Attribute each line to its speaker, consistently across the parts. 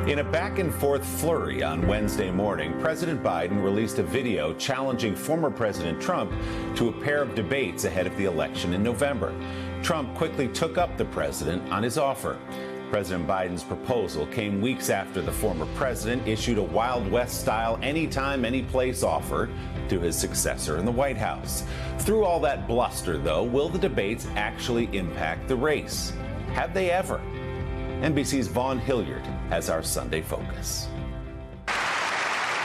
Speaker 1: In a back-and-forth flurry on Wednesday morning, President Biden released a video challenging former President Trump to a pair of debates ahead of the election in November. Trump quickly took up the president on his offer. President Biden's proposal came weeks after the former president issued a Wild West-style anytime, anyplace offer to his successor in the White House. Through all that bluster, though, will the debates actually impact the race? Have they ever? NBC's Vaughn Hillyard has our Sunday focus.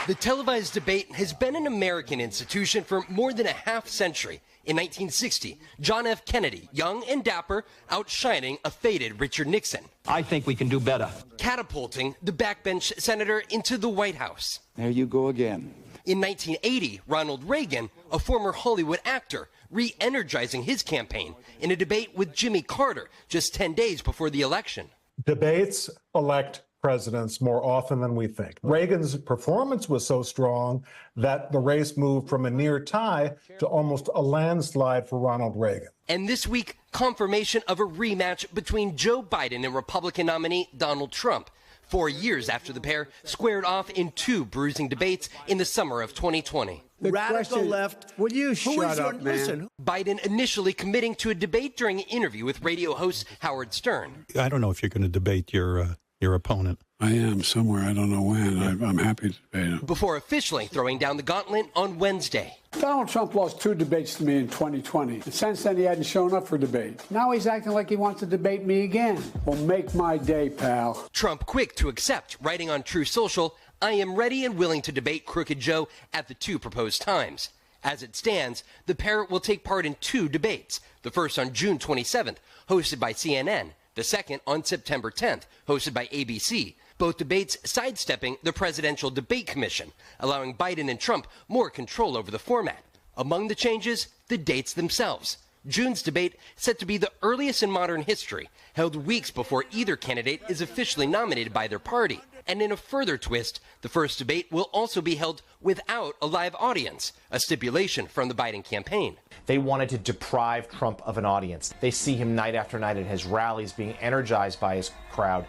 Speaker 2: The televised debate has been an American institution for more than a half century. In 1960, John F. Kennedy, young and dapper, outshining a faded Richard Nixon.
Speaker 3: I think we can do better.
Speaker 2: Catapulting the backbench senator into the White House.
Speaker 4: There you go again.
Speaker 2: In 1980, Ronald Reagan, a former Hollywood actor, re-energizing his campaign in a debate with Jimmy Carter just 10 days before the election.
Speaker 5: Debates elect presidents more often than we think. Reagan's performance was so strong that the race moved from a near tie to almost a landslide for Ronald Reagan.
Speaker 2: And this week, confirmation of a rematch between Joe Biden and Republican nominee Donald Trump, 4 years after the pair squared off in two bruising debates in the summer of 2020.
Speaker 6: The radical left. Would you shut up, man? Listen.
Speaker 2: Biden initially committing to a debate during an interview with radio host Howard Stern.
Speaker 7: I don't know if you're going to debate your opponent.
Speaker 8: I am somewhere. I don't know when. I'm happy to debate him.
Speaker 2: Before officially throwing down the gauntlet on Wednesday.
Speaker 9: Donald Trump lost 2 debates to me in 2020. And since then, he hadn't shown up for debate. Now he's acting like he wants to debate me again. Well, make my day, pal.
Speaker 2: Trump quick to accept, writing on True Social, "I am ready and willing to debate Crooked Joe at the 2 proposed times." As it stands, the pair will take part in 2 debates. The first on June 27th, hosted by CNN. The second on September 10th, hosted by ABC. Both debates sidestepping the Presidential Debate Commission, allowing Biden and Trump more control over the format. Among the changes, the dates themselves. June's debate set to be the earliest in modern history, held weeks before either candidate is officially nominated by their party. And in a further twist, the first debate will also be held without a live audience, a stipulation from the Biden campaign.
Speaker 10: They wanted to deprive Trump of an audience. They see him night after night at his rallies being energized by his crowd.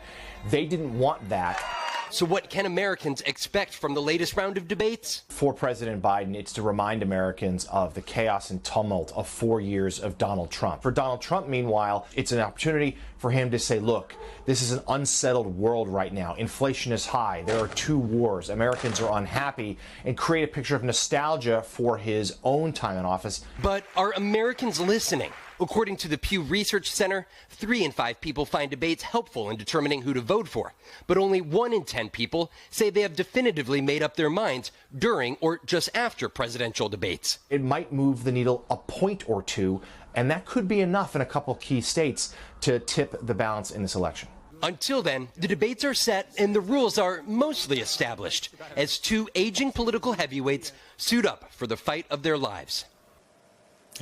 Speaker 10: They didn't want that.
Speaker 2: So what can Americans expect from the latest round of debates?
Speaker 10: For President Biden, it's to remind Americans of the chaos and tumult of 4 years of Donald Trump. For Donald Trump, meanwhile, it's an opportunity for him to say, look, this is an unsettled world right now. Inflation is high. There are 2 wars. Americans are unhappy, and create a picture of nostalgia for his own time in office.
Speaker 2: But are Americans listening? According to the Pew Research Center, 3 in 5 people find debates helpful in determining who to vote for. But only 1 in 10 people say they have definitively made up their minds during or just after presidential debates.
Speaker 10: It might move the needle a point or 2, and that could be enough in a couple key states to tip the balance in this election.
Speaker 2: Until then, the debates are set and the rules are mostly established as 2 aging political heavyweights suit up for the fight of their lives.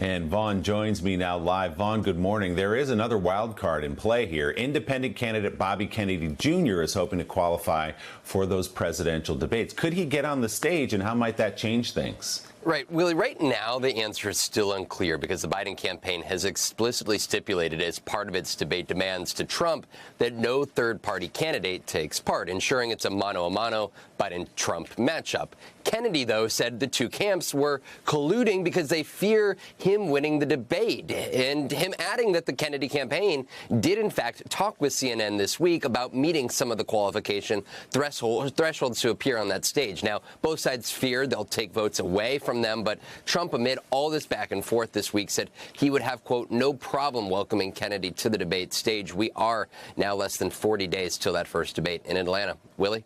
Speaker 1: And Vaughn joins me now live. Vaughn, good morning. There is another wild card in play here. Independent candidate Bobby Kennedy Jr. is hoping to qualify for those presidential debates. Could he get on the stage, and how might that change things?
Speaker 11: Right, Willie, right now the answer is still unclear because the Biden campaign has explicitly stipulated as part of its debate demands to Trump that no third-party candidate takes part, ensuring it's a mano-a-mano Biden-Trump matchup. Kennedy, though, said the 2 camps were colluding because they fear him winning the debate, and him adding that the Kennedy campaign did, in fact, talk with CNN this week about meeting some of the qualification thresholds to appear on that stage. Now, both sides fear they'll take votes away from them, but Trump, amid all this back and forth this week, said he would have, quote, no problem welcoming Kennedy to the debate stage. We are now less than 40 days till that first debate in Atlanta. Willie?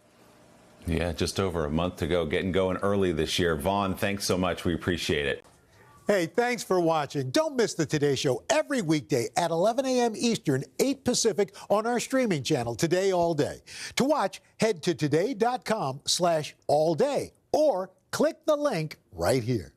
Speaker 1: Yeah, just over a month to go, getting going early this year. Vaughn, thanks so much. We appreciate it.
Speaker 12: Hey, thanks for watching. Don't miss the Today Show every weekday at 11 a.m. Eastern, 8 Pacific on our streaming channel, Today All Day. To watch, head to today.com/allday or click the link right here.